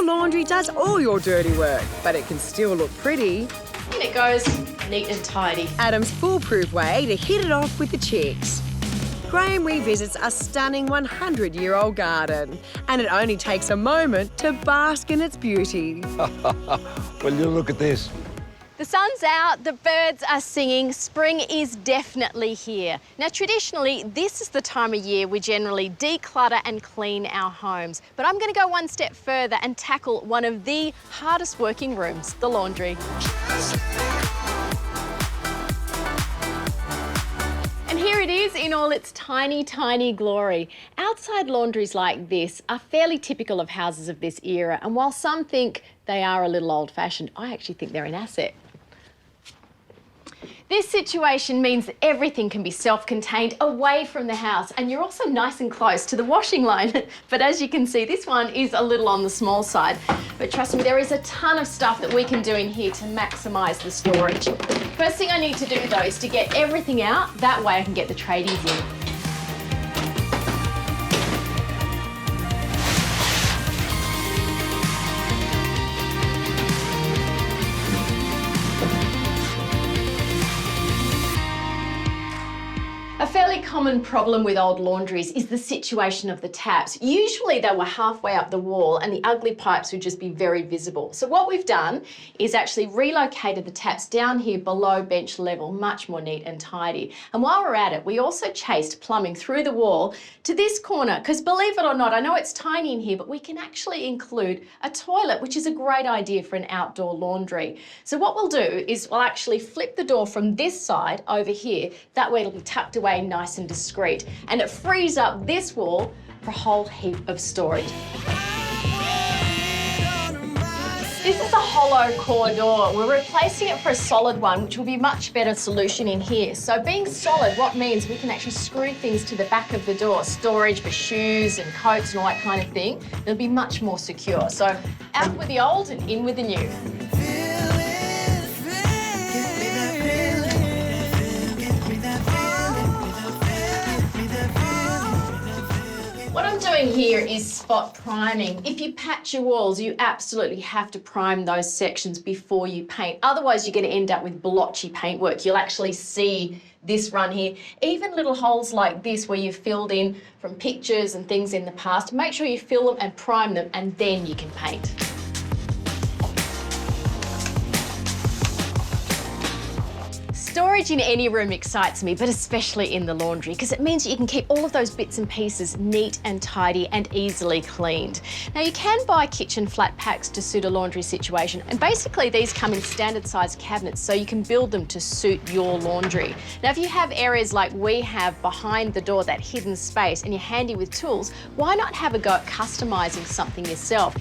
laundry does all your dirty work, but it can still look pretty. And it goes neat and tidy. Adam's foolproof way to hit it off with the chicks. Graham revisits a stunning 100-year-old garden, and it only takes a moment to bask in its beauty. Well, you look at this. The sun's out, the birds are singing, spring is definitely here. Now, traditionally, this is the time of year we generally declutter and clean our homes. But I'm going to go one step further and tackle one of the hardest working rooms, the laundry. And here it is in all its tiny, tiny glory. Outside laundries like this are fairly typical of houses of this era, and while some think they are a little old-fashioned, I actually think they're an asset. This situation means that everything can be self-contained away from the house, and you're also nice and close to the washing line. But as you can see, this one is a little on the small side. But trust me, there is a ton of stuff that we can do in here to maximise the storage. First thing I need to do though is to get everything out. That way I can get the tradies in. A fairly common problem with old laundries is the situation of the taps. Usually they were halfway up the wall and the ugly pipes would just be very visible. So what we've done is actually relocated the taps down here below bench level, much more neat and tidy. And while we're at it, we also chased plumbing through the wall to this corner, because believe it or not, I know it's tiny in here, but we can actually include a toilet, which is a great idea for an outdoor laundry. So what we'll do is we'll actually flip the door from this side over here. That way it'll be tucked away nice and discreet, and it frees up this wall for a whole heap of storage. This is a hollow core door. We're replacing it for a solid one, which will be a much better solution in here. So being solid, what means we can actually screw things to the back of the door, storage for shoes and coats and all that kind of thing. It'll be much more secure. So out with the old and in with the new. What I'm doing here is spot priming. If you patch your walls, you absolutely have to prime those sections before you paint. Otherwise, you're going to end up with blotchy paintwork. You'll actually see this run here. Even little holes like this where you've filled in from pictures and things in the past, make sure you fill them and prime them, and then you can paint. Storage in any room excites me, but especially in the laundry, because it means that you can keep all of those bits and pieces neat and tidy and easily cleaned. Now, you can buy kitchen flat packs to suit a laundry situation, and basically these come in standard size cabinets, so you can build them to suit your laundry. Now, if you have areas like we have behind the door, that hidden space, and you're handy with tools, why not have a go at customizing something yourself?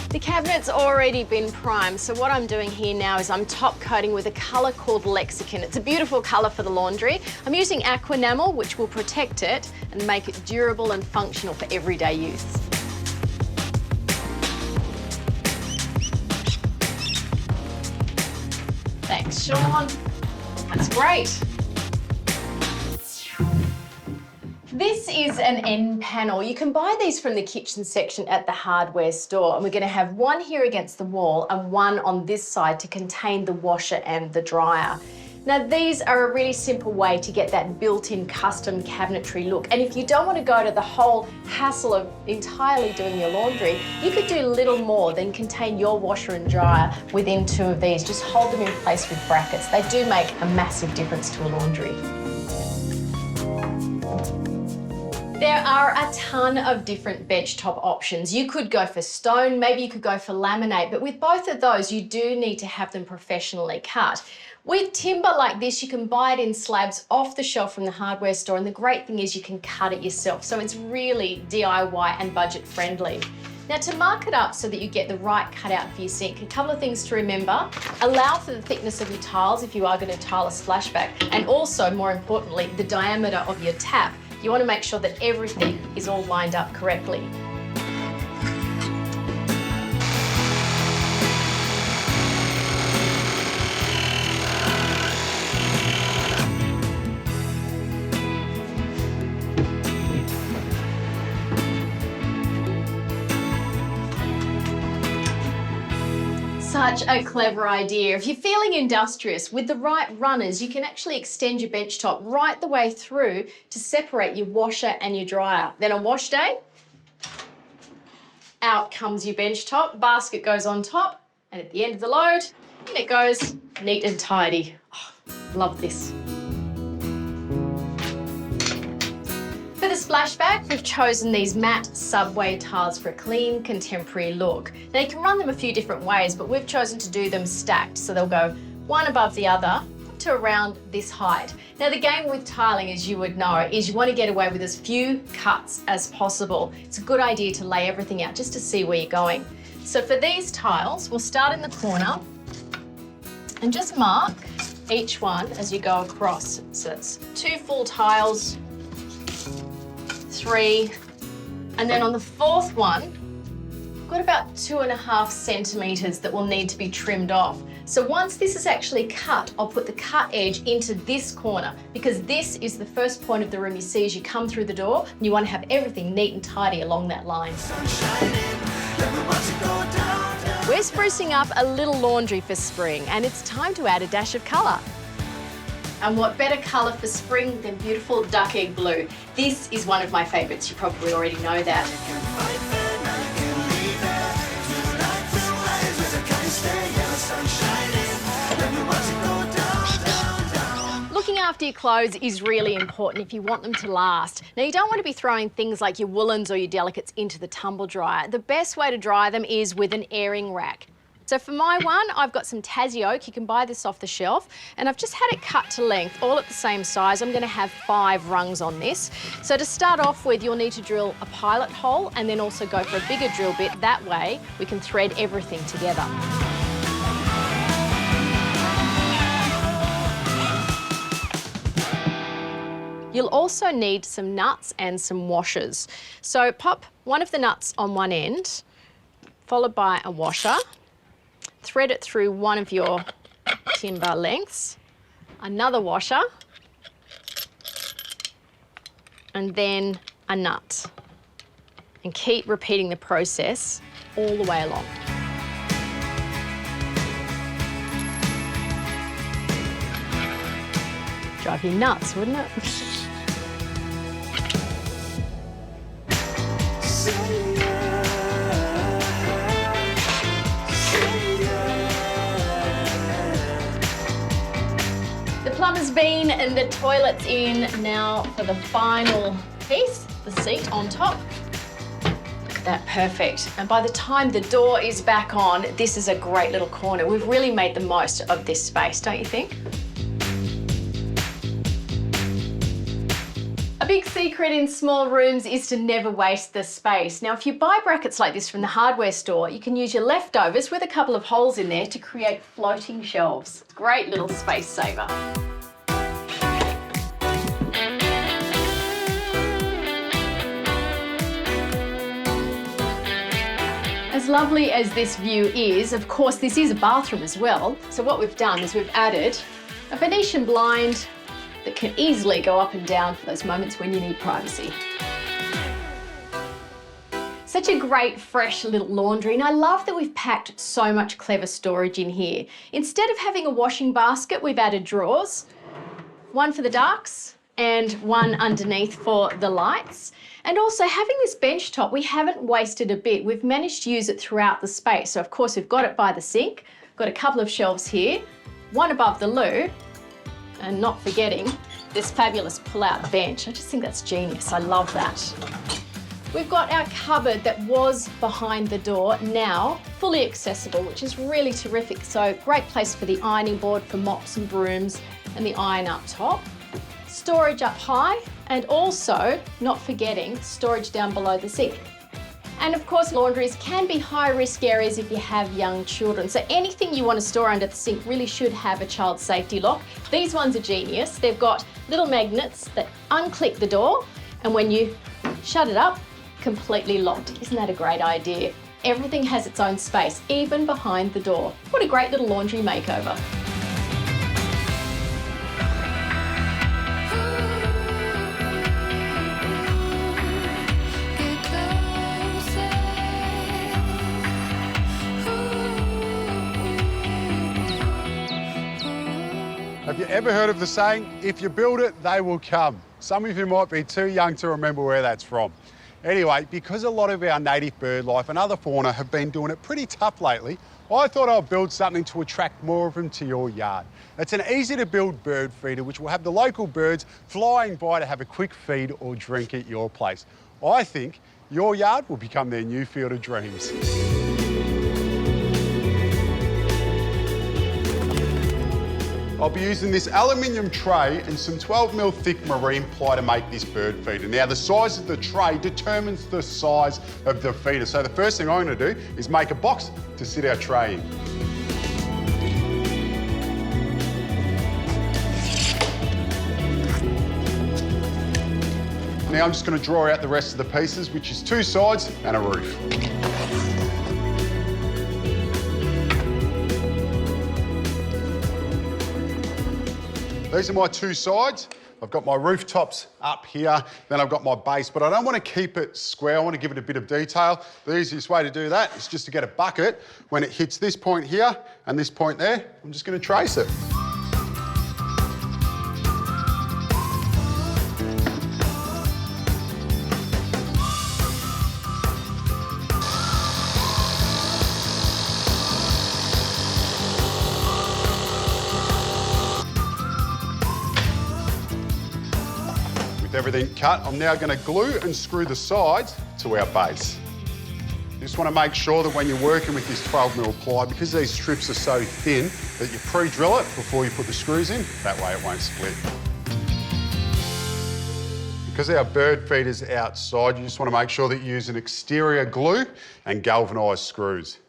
The cabinet's already been primed, so what I'm doing here now is I'm top coating with a colour called Lexicon. It's a beautiful colour for the laundry. I'm using aqua enamel, which will protect it and make it durable and functional for everyday use. Thanks, Sean. That's great. This is an end panel. You can buy these from the kitchen section at the hardware store, and we're going to have one here against the wall and one on this side to contain the washer and the dryer. Now, these are a really simple way to get that built-in custom cabinetry look, and if you don't want to go to the whole hassle of entirely doing your laundry, you could do little more than contain your washer and dryer within two of these. Just hold them in place with brackets. They do make a massive difference to a laundry. There are a ton of different benchtop options. You could go for stone, maybe you could go for laminate, but with both of those, you do need to have them professionally cut. With timber like this, you can buy it in slabs off the shelf from the hardware store, and the great thing is you can cut it yourself, so it's really DIY and budget friendly. Now, to mark it up so that you get the right cutout for your sink, a couple of things to remember. Allow for the thickness of your tiles if you are going to tile a splashback, and also, more importantly, the diameter of your tap. You want to make sure that everything is all lined up correctly. Such a clever idea. If you're feeling industrious, with the right runners, you can actually extend your bench top right the way through to separate your washer and your dryer. Then on wash day, out comes your bench top, basket goes on top, and at the end of the load, in it goes, neat and tidy. Oh, love this. For the splashback, we've chosen these matte subway tiles for a clean, contemporary look. Now you can run them a few different ways, but we've chosen to do them stacked, so they'll go one above the other to around this height. Now the game with tiling, as you would know, is you want to get away with as few cuts as possible. It's a good idea to lay everything out just to see where you're going. So for these tiles, we'll start in the corner and just mark each one as you go across. So it's 2 full tiles, 3, and then on the 4th one, we've got about 2.5 centimetres that will need to be trimmed off. So once this is actually cut, I'll put the cut edge into this corner because this is the first point of the room you see as you come through the door, and you want to have everything neat and tidy along that line. We're sprucing up a little laundry for spring, and it's time to add a dash of colour. And what better colour for spring than beautiful duck egg blue? This is one of my favourites, you probably already know that. Looking after your clothes is really important if you want them to last. Now you don't want to be throwing things like your woolens or your delicates into the tumble dryer. The best way to dry them is with an airing rack. So for my one, I've got some Tassie oak. You can buy this off the shelf, and I've just had it cut to length, all at the same size. I'm going to have 5 rungs on this. So to start off with, you'll need to drill a pilot hole and then also go for a bigger drill bit. That way, we can thread everything together. You'll also need some nuts and some washers. So pop one of the nuts on one end, followed by a washer. Thread it through one of your timber lengths, another washer, and then a nut. And keep repeating the process all the way along. Drive you nuts, wouldn't it? The plumber's been and the toilet's in. Now for the final piece, the seat on top. Look at that, perfect. And by the time the door is back on, this is a great little corner. We've really made the most of this space, don't you think? A big secret in small rooms is to never waste the space. Now, if you buy brackets like this from the hardware store, you can use your leftovers with a couple of holes in there to create floating shelves. Great little space saver. As lovely as this view is, of course, this is a bathroom as well. So what we've done is we've added a Venetian blind that can easily go up and down for those moments when you need privacy. Such a great, fresh little laundry, and I love that we've packed so much clever storage in here. Instead of having a washing basket, we've added drawers, one for the ducks and one underneath for the lights. And also having this bench top, we haven't wasted a bit. We've managed to use it throughout the space. So of course we've got it by the sink, got a couple of shelves here, one above the loo, and not forgetting this fabulous pull-out bench. I just think that's genius. I love that. We've got our cupboard that was behind the door, now fully accessible, which is really terrific. So great place for the ironing board, for mops and brooms, and the iron up top. Storage up high, and also, not forgetting, storage down below the sink. And of course, laundries can be high-risk areas if you have young children. So anything you want to store under the sink really should have a child safety lock. These ones are genius. They've got little magnets that unclick the door, and when you shut it up, completely locked. Isn't that a great idea? Everything has its own space, even behind the door. What a great little laundry makeover. Ever heard of the saying, if you build it, they will come? Some of you might be too young to remember where that's from. Anyway, because a lot of our native bird life and other fauna have been doing it pretty tough lately, I thought I'd build something to attract more of them to your yard. It's an easy to build bird feeder which will have the local birds flying by to have a quick feed or drink at your place. I think your yard will become their new field of dreams. I'll be using this aluminium tray and some 12mm thick marine ply to make this bird feeder. Now, the size of the tray determines the size of the feeder. So the first thing I'm going to do is make a box to sit our tray in. Now I'm just going to draw out the rest of the pieces, which is 2 sides and a roof. These are my 2 sides. I've got my rooftops up here, then I've got my base, but I don't want to keep it square. I want to give it a bit of detail. The easiest way to do that is just to get a bucket. When it hits this point here and this point there, I'm just going to trace it. Everything cut, I'm now going to glue and screw the sides to our base. You just want to make sure that when you're working with this 12mm ply, because these strips are so thin, that you pre-drill it before you put the screws in. That way it won't split. Because our bird feeder's outside, you just want to make sure that you use an exterior glue and galvanised screws.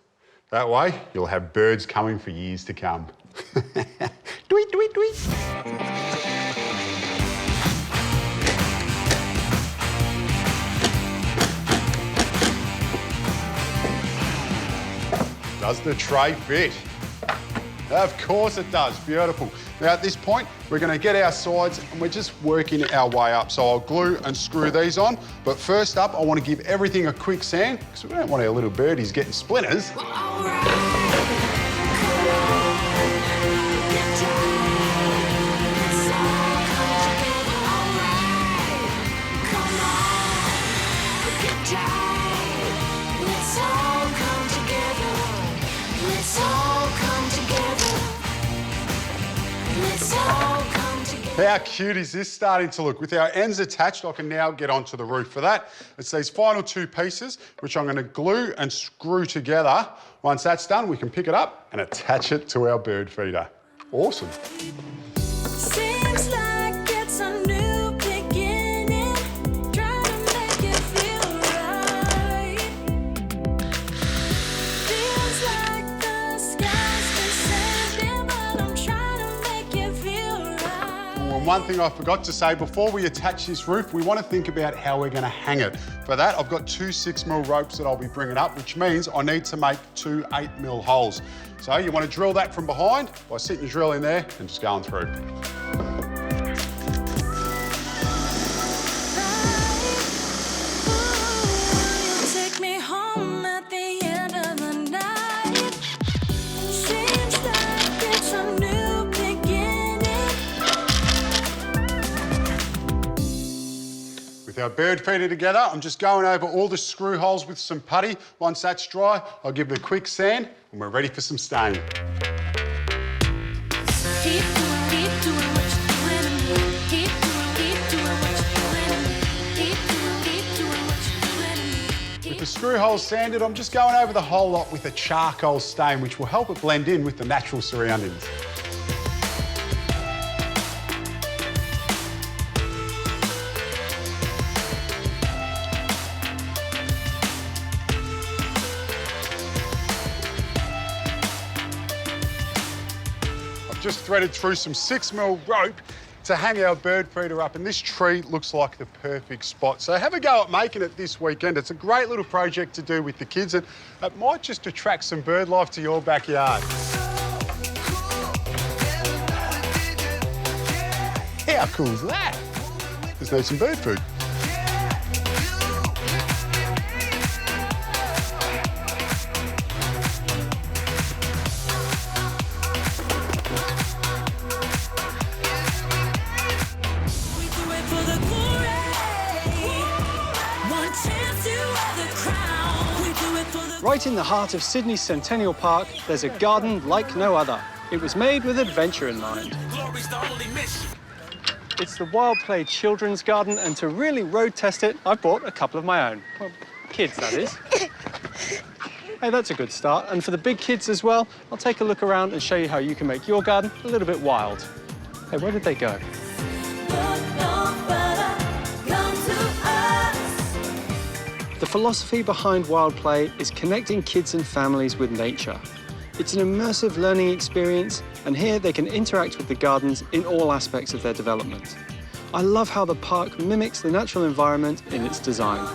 That way, you'll have birds coming for years to come. Tweet, tweet, tweet. Does the tray fit? Of course it does, beautiful. Now at this point, we're gonna get our sides and we're just working our way up. So I'll glue and screw these on, but first up, I wanna give everything a quick sand because we don't want our little birdies getting splinters. How cute is this starting to look? With our ends attached, I can now get onto the roof. For that, it's these final 2 pieces, which I'm going to glue and screw together. Once that's done, we can pick it up and attach it to our bird feeder. Awesome. Seems like it's a new beginning, trying to make it feel right. Feels like the sky's descending, but I'm trying to make it feel right. And one thing I forgot to say, before we attach this roof, we want to think about how we're going to hang it. For that, I've got 2 6mm ropes that I'll be bringing up, which means I need to make 2 8mm holes. So you want to drill that from behind by sitting your drill in there and just going through. Take me home at the end of the night. Seems like it's a new beginning. With our bird feeder together, I'm just going over all the screw holes with some putty. Once that's dry, I'll give it a quick sand and we're ready for some staining. With the screw holes sanded, I'm just going over the whole lot with a charcoal stain, which will help it blend in with the natural surroundings. Just threaded through some 6mm rope to hang our bird feeder up, and this tree looks like the perfect spot. So have a go at making it this weekend. It's a great little project to do with the kids, and it might just attract some bird life to your backyard. How cool is that? Just need some bird food. Right in the heart of Sydney's Centennial Park, there's a garden like no other. It was made with adventure in mind. It's the Wild Play Children's Garden, and to really road test it, I've bought a couple of my own. Well, kids, that is. Hey, that's a good start. And for the big kids as well, I'll take a look around and show you how you can make your garden a little bit wild. Hey, where did they go? The philosophy behind Wild Play is connecting kids and families with nature. It's an immersive learning experience, and here they can interact with the gardens in all aspects of their development. I love how the park mimics the natural environment in its design.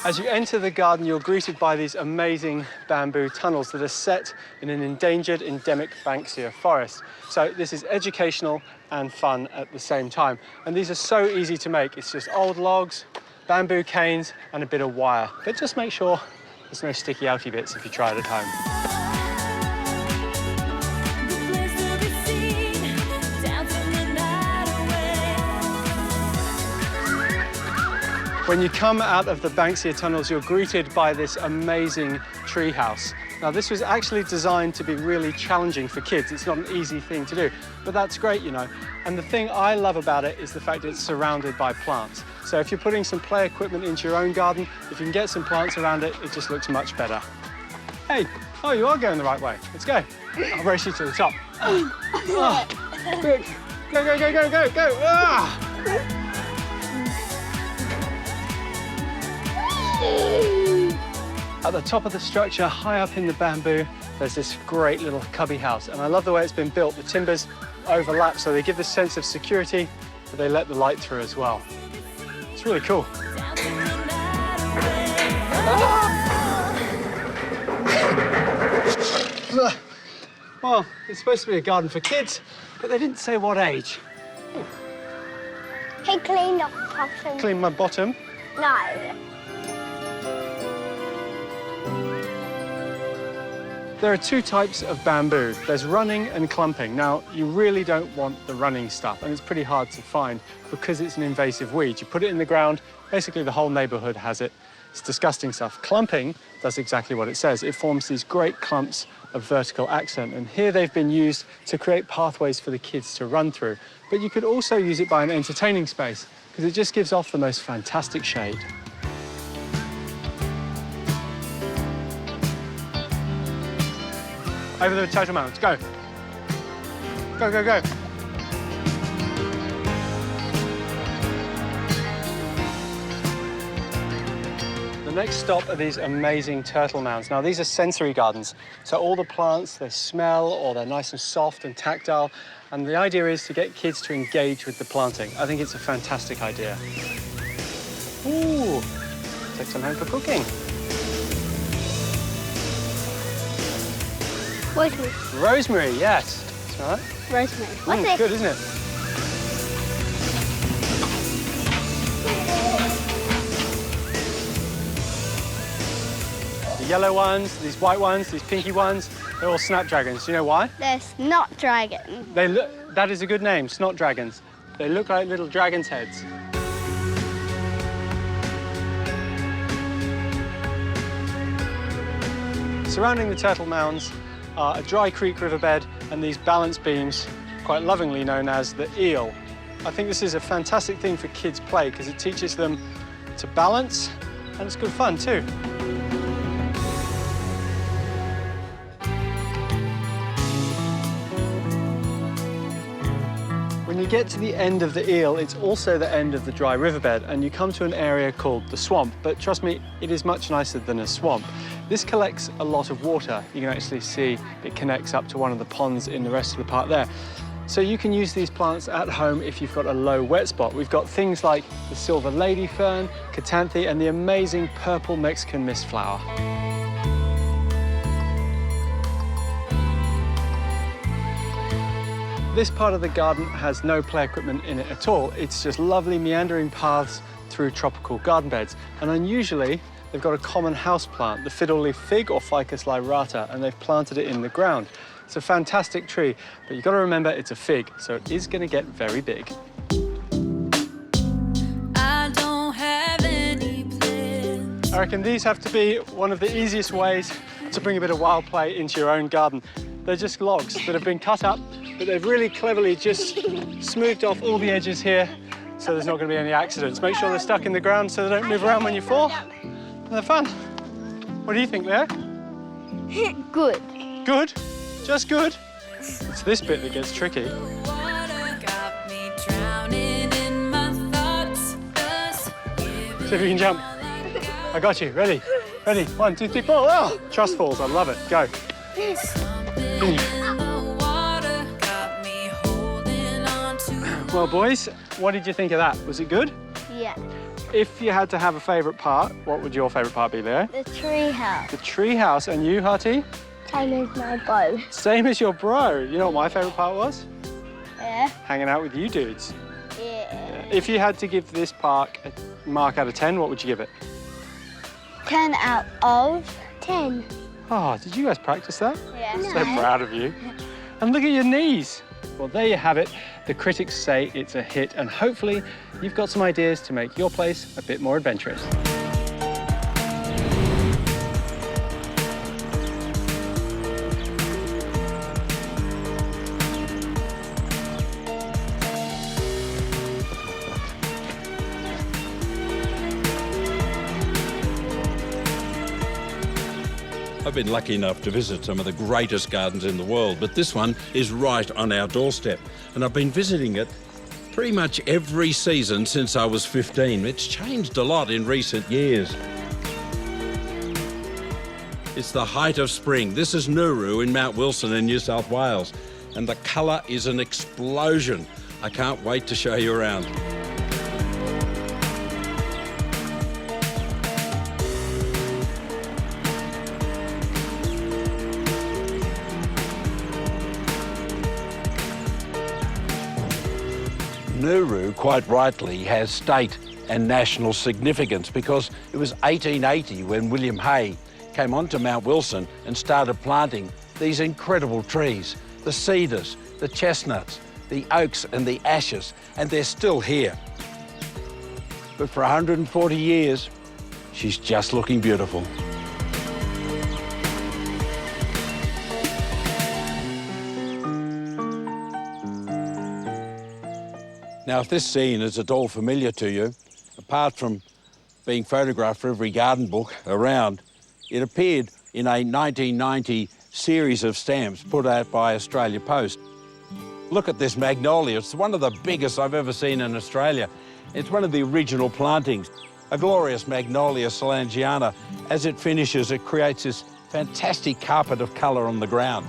As you enter the garden, you're greeted by these amazing bamboo tunnels that are set in an endangered endemic Banksia forest. So this is educational and fun at the same time. And these are so easy to make. It's just old logs, bamboo canes, and a bit of wire. But just make sure there's no sticky outy bits if you try it at home. When you come out of the Banksia tunnels, you're greeted by this amazing tree house. Now, this was actually designed to be really challenging for kids. It's not an easy thing to do, but that's great, you know. And the thing I love about it is the fact it's surrounded by plants. So if you're putting some play equipment into your own garden, if you can get some plants around it, it just looks much better. Hey, oh, you are going the right way. Let's go. I'll race you to the top. Quick. Go, go, go, go, go, go. Ah! At the top of the structure, high up in the bamboo, there's this great little cubby house. And I love the way it's been built. The timbers overlap, so they give this sense of security, but they let the light through as well. It's really cool. Well, it's supposed to be a garden for kids, but they didn't say what age. He cleaned off the bottom. Clean my bottom? No. There are two types of bamboo. There's running and clumping. Now, you really don't want the running stuff, and it's pretty hard to find because it's an invasive weed. You put it in the ground, basically the whole neighborhood has it. It's disgusting stuff. Clumping does exactly what it says. It forms these great clumps of vertical accent, and here they've been used to create pathways for the kids to run through. But you could also use it by an entertaining space because it just gives off the most fantastic shade. Over the total mounds, go. Go, go, go. The next stop are these amazing turtle mounds. Now, these are sensory gardens, so all the plants, they smell or they're nice and soft and tactile, and the idea is to get kids to engage with the planting. I think it's a fantastic idea. Ooh, take some home for cooking. Rosemary. Rosemary, yes. Smell it? Rosemary. What's this? Good, isn't it? The yellow ones, these white ones, these pinky ones, they're all snapdragons. Do you know why? They're snot dragons. They look, that is a good name, snot dragons. They look like little dragon's heads. Surrounding the turtle mounds are a dry creek riverbed and these balance beams, quite lovingly known as the eel. I think this is a fantastic thing for kids' play because it teaches them to balance, and it's good fun too. When you get to the end of the eel, it's also the end of the dry riverbed, and you come to an area called the swamp. But trust me, it is much nicer than a swamp. This collects a lot of water. You can actually see it connects up to one of the ponds in the rest of the park there. So you can use these plants at home if you've got a low wet spot. We've got things like the silver lady fern, catanthe, and the amazing purple Mexican mist flower. This part of the garden has no play equipment in it at all. It's just lovely meandering paths through tropical garden beds. And unusually, they've got a common house plant, the fiddle-leaf fig or Ficus lyrata, and they've planted it in the ground. It's a fantastic tree, but you've got to remember it's a fig, so it is going to get very big. I don't have any plans. I reckon these have to be one of the easiest ways to bring a bit of wild play into your own garden. They're just logs that have been cut up, but they've really cleverly just smoothed off all the edges here so there's not going to be any accidents. Make sure they're stuck in the ground so they don't move around when you fall. And they're fun. What do you think, Leo? Good. Good? Just good? It's this bit that gets tricky. See if you can jump. I got you. Ready? Ready? 1, 2, 3, 4. Oh! Trust falls. I love it. Go. Well, boys, what did you think of that? Was it good? Yeah. If you had to have a favourite part, what would your favourite part be, Leo? The tree house. The tree house. And you, Hati? Same as my bow. Same as your bro. You know what my favourite part was? Yeah. Hanging out with you dudes. Yeah. If you had to give this park a mark out of 10, what would you give it? 10 out of 10. Oh, did you guys practice that? Yeah. So proud of you. And look at your knees. Well, there you have it. The critics say it's a hit, and hopefully you've got some ideas to make your place a bit more adventurous. I've been lucky enough to visit some of the greatest gardens in the world, but this one is right on our doorstep. And I've been visiting it pretty much every season since I was 15. It's changed a lot in recent years. It's the height of spring. This is Nooroo in Mount Wilson in New South Wales. And the colour is an explosion. I can't wait to show you around. Nooroo, quite rightly, has state and national significance because it was 1880 when William Hay came onto Mount Wilson and started planting these incredible trees, the cedars, the chestnuts, the oaks and the ashes, and they're still here. But for 140 years, she's just looking beautiful. Now, if this scene is at all familiar to you, apart from being photographed for every garden book around, it appeared in a 1990 series of stamps put out by Australia Post. Look at this magnolia. It's one of the biggest I've ever seen in Australia. It's one of the original plantings, a glorious Magnolia solangiana. As it finishes, it creates this fantastic carpet of colour on the ground.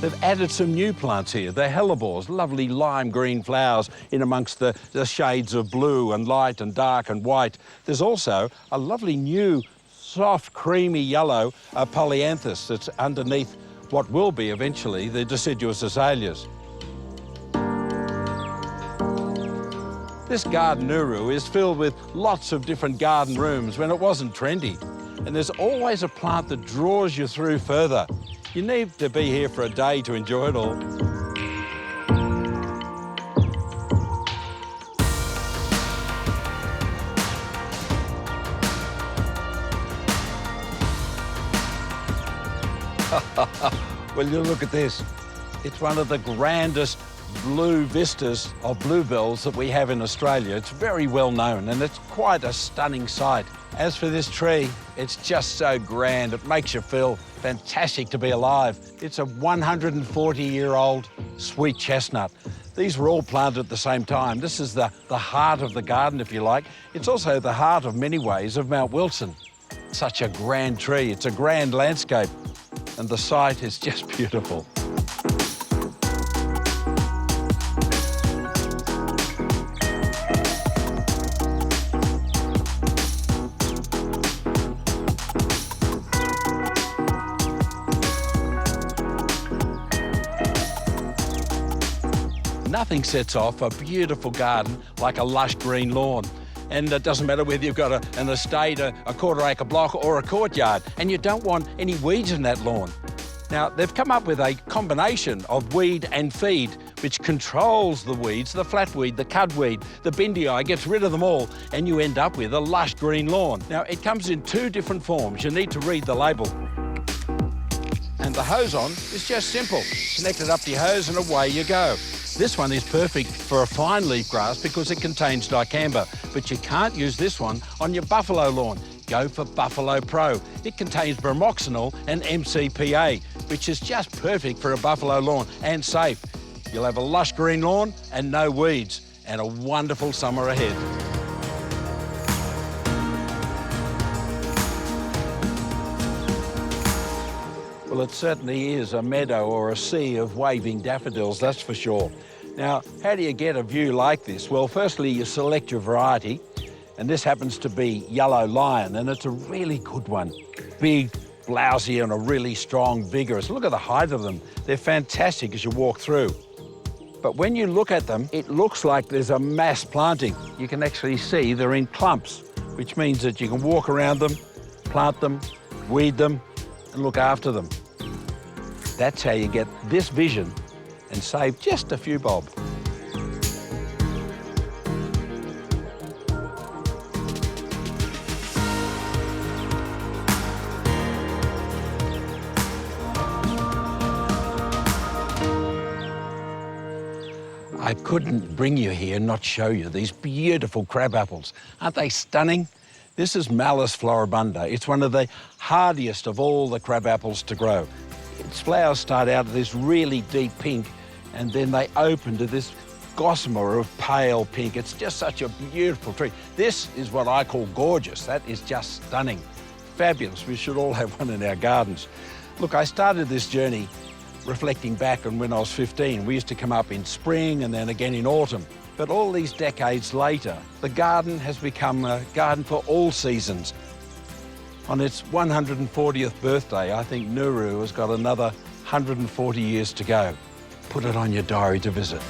They've added some new plants here. They're hellebores, lovely lime green flowers in amongst the shades of blue and light and dark and white. There's also a lovely new, soft, creamy yellow polyanthus that's underneath what will be eventually the deciduous azaleas. This garden Nooroo is filled with lots of different garden rooms when it wasn't trendy. And there's always a plant that draws you through further. You need to be here for a day to enjoy it all. Well, you look at this. It's one of the grandest blue vistas of bluebells that we have in Australia. It's very well known and it's quite a stunning sight. As for this tree, it's just so grand. It makes you feel fantastic to be alive. It's a 140-year-old sweet chestnut. These were all planted at the same time. This is the heart of the garden, if you like. It's also the heart of many ways of Mount Wilson. Such a grand tree. It's a grand landscape. And the sight is just beautiful. Nothing sets off a beautiful garden like a lush green lawn. And it doesn't matter whether you've got an estate, a quarter-acre block or a courtyard, and you don't want any weeds in that lawn. Now, they've come up with a combination of weed and feed, which controls the weeds, the flatweed, the cudweed, the bindii, gets rid of them all, and you end up with a lush green lawn. Now, it comes in 2 different forms. You need to read the label. And the hose-on is just simple. Connect it up to your hose and away you go. This one is perfect for a fine leaf grass because it contains dicamba, but you can't use this one on your buffalo lawn. Go for Buffalo Pro. It contains bromoxynil and MCPA, which is just perfect for a buffalo lawn and safe. You'll have a lush green lawn and no weeds, and a wonderful summer ahead. Well, it certainly is a meadow or a sea of waving daffodils, that's for sure. Now, how do you get a view like this? Well, firstly, you select your variety, and this happens to be Yellow Lion, and it's a really good one. Big, blousy, and a really strong, vigorous. Look at the height of them. They're fantastic as you walk through. But when you look at them, it looks like there's a mass planting. You can actually see they're in clumps, which means that you can walk around them, plant them, weed them, and look after them. That's how you get this vision and save just a few bob. I couldn't bring you here and not show you these beautiful crab apples. Aren't they stunning? This is Malus floribunda. It's one of the hardiest of all the crab apples to grow. Its flowers start out this really deep pink, and then they open to this gossamer of pale pink. It's just such a beautiful tree. This is what I call gorgeous. That is just stunning. Fabulous. We should all have one in our gardens. Look, I started this journey reflecting back on when I was 15. We used to come up in spring and then again in autumn. But all these decades later, the garden has become a garden for all seasons. On its 140th birthday, I think Nooroo has got another 140 years to go. Put it on your diary to visit.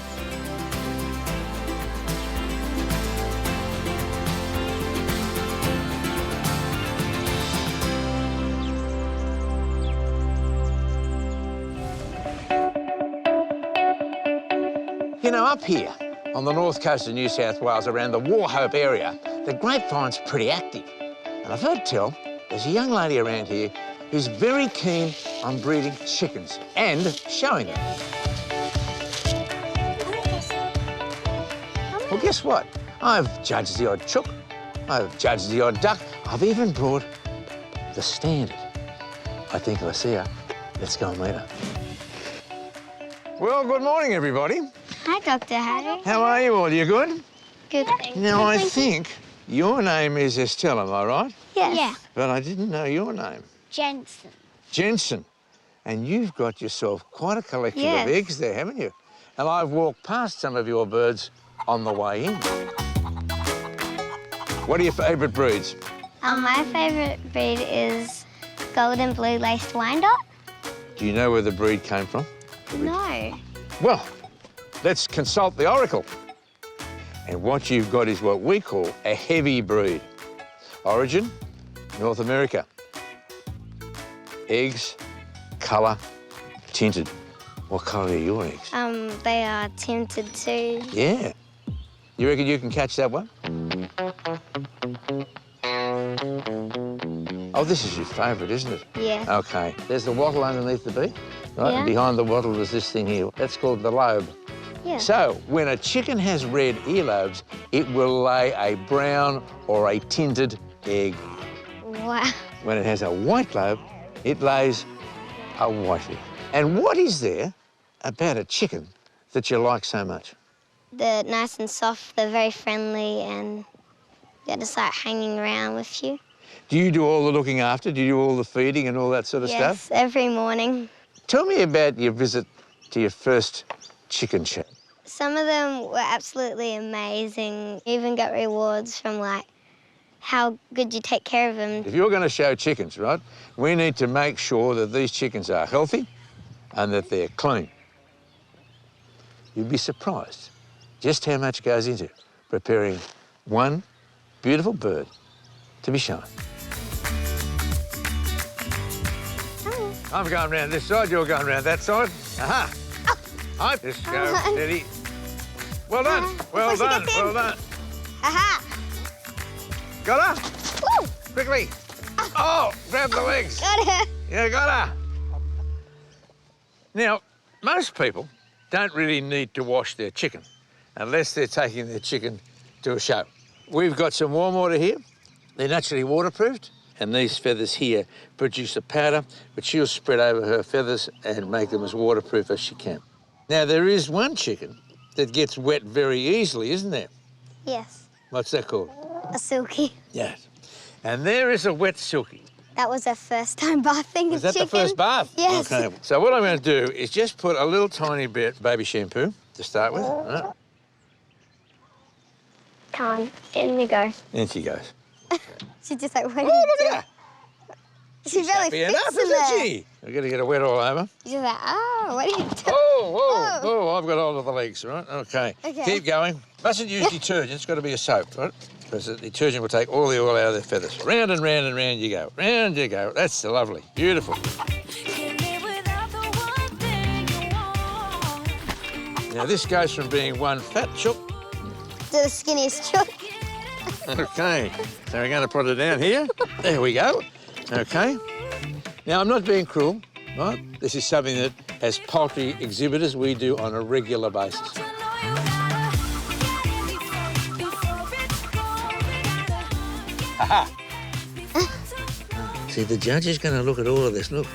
You know, up here on the north coast of New South Wales, around the Wauchope area, the grapevine's pretty active. And I've heard tell there's a young lady around here who's very keen on breeding chickens and showing them. Well, guess what? I've judged the odd chook, I've judged the odd duck, I've even brought the standard. I think if I see her, let's go and meet her. Well, good morning, everybody. Hi, Dr. Harry. How are you all? You good? Good, thank you. Now, I think your name is Estelle, am I right? Yes. Yeah. But I didn't know your name. Jensen. Jensen. And you've got yourself quite a collection Yes. of eggs there, haven't you? And I've walked past some of your birds on the way in. What are your favourite breeds? My favourite breed is golden blue laced wyandotte. Do you know where the breed came from? No. Well, let's consult the oracle. And what you've got is what we call a heavy breed. Origin, North America. Eggs, colour, tinted. What colour are your eggs? They are tinted too. Yeah. You reckon you can catch that one? Oh, this is your favourite, isn't it? Yeah. OK. There's the wattle underneath the beak, right? Yeah. And behind the wattle is this thing here. That's called the lobe. Yeah. So, when a chicken has red earlobes, it will lay a brown or a tinted egg. Wow. When it has a white lobe, it lays a white egg. And what is there about a chicken that you like so much? They're nice and soft, they're very friendly, and they just like hanging around with you. Do you do all the looking after? Do you do all the feeding and all that sort of Yes, stuff? every morning. Tell me about your visit to your first chicken shack. Some of them were absolutely amazing. You even got rewards from like how good you take care of them. If you're going to show chickens, right, we need to make sure that these chickens are healthy and that they're clean. You'd be surprised just how much goes into preparing one beautiful bird to be shown. I'm going round this side, you're going round that side. Aha. Hi, just go, steady. Well done, well done, well done. Aha! Got her? Woo! Quickly. Oh, grab the legs. Got her. Yeah, got her. Now, most people don't really need to wash their chicken unless they're taking their chicken to a show. We've got some warm water here. They're naturally waterproofed, and these feathers here produce a powder which she'll spread over her feathers and make them as waterproof as she can. Now, there is one chicken that gets wet very easily, isn't there? Yes. What's that called? A silky. Yes. And there is a wet silky. That was her first time bathing Was a that chicken. the first bath? Yes. Okay. So what I'm going to do is just put a little tiny bit baby shampoo to start with. Right. Come on, in you go. In she goes. She's just like, what Oh, are you look doing? at her. She really Happy fits enough, in isn't there. she? We're going to get her wet all over. She's like, oh, what are you doing? Oh, whoa, I've got hold of the legs, right? Okay. Okay. Keep going. Mustn't use detergent. It's got to be a soap, right? Because the detergent will take all the oil out of their feathers. Round and round and round you go. Round you go. That's lovely. Beautiful. Can't live without the one thing you want. Now, this goes from being one fat chook. To the skinniest chook. Okay. So we're going to put it down here. There we go. Okay. Now, I'm not being cruel, right? This is something that, as poultry exhibitors, we do on a regular basis. Aha! See, the judge is going to look at all of this. Look.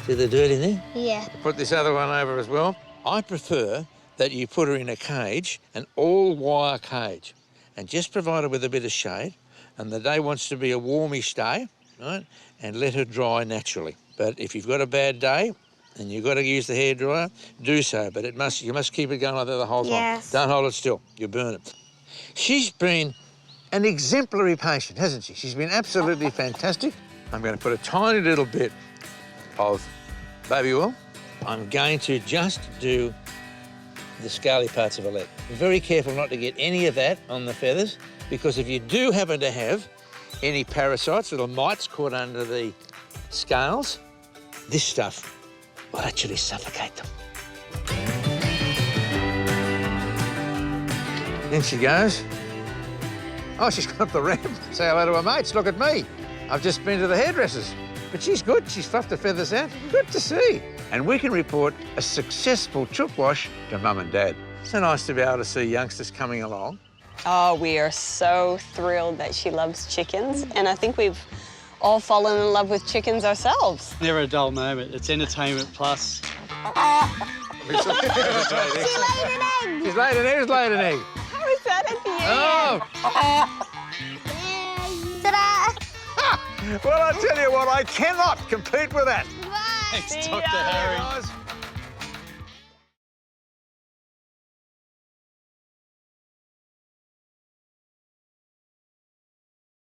See the dirt in there? Yeah. Put this other one over as well. I prefer that you put her in a cage, an all-wire cage, and just provide her with a bit of shade. And the day wants to be a warmish day, right? And let her dry naturally. But if you've got a bad day and you've got to use the hairdryer, do so. But you must keep it going like that the whole time. Yes. Don't hold it still. You burn it. She's been an exemplary patient, hasn't she? She's been absolutely fantastic. I'm going to put a tiny little bit of baby oil. I'm going to just do the scaly parts of her leg. Be very careful not to get any of that on the feathers, because if you do happen to have any parasites, little mites caught under the scales, this stuff will actually suffocate them. In she goes. Oh, she's gone up the ramp. Say hello to her mates. Look at me. I've just been to the hairdressers. But she's good. She's fluffed her feathers out. Good to see. And we can report a successful chook wash to Mum and Dad. So nice to be able to see youngsters coming along. Oh, we are so thrilled that she loves chickens, and I think we've all fallen in love with chickens ourselves. Never a dull moment. It's entertainment plus. She's laid an egg. Who's laid an egg? How is that at the end? Oh! Ta-da! Well, I tell you what, I cannot compete with that. Bye. Thanks, Dr. Harry. Guys.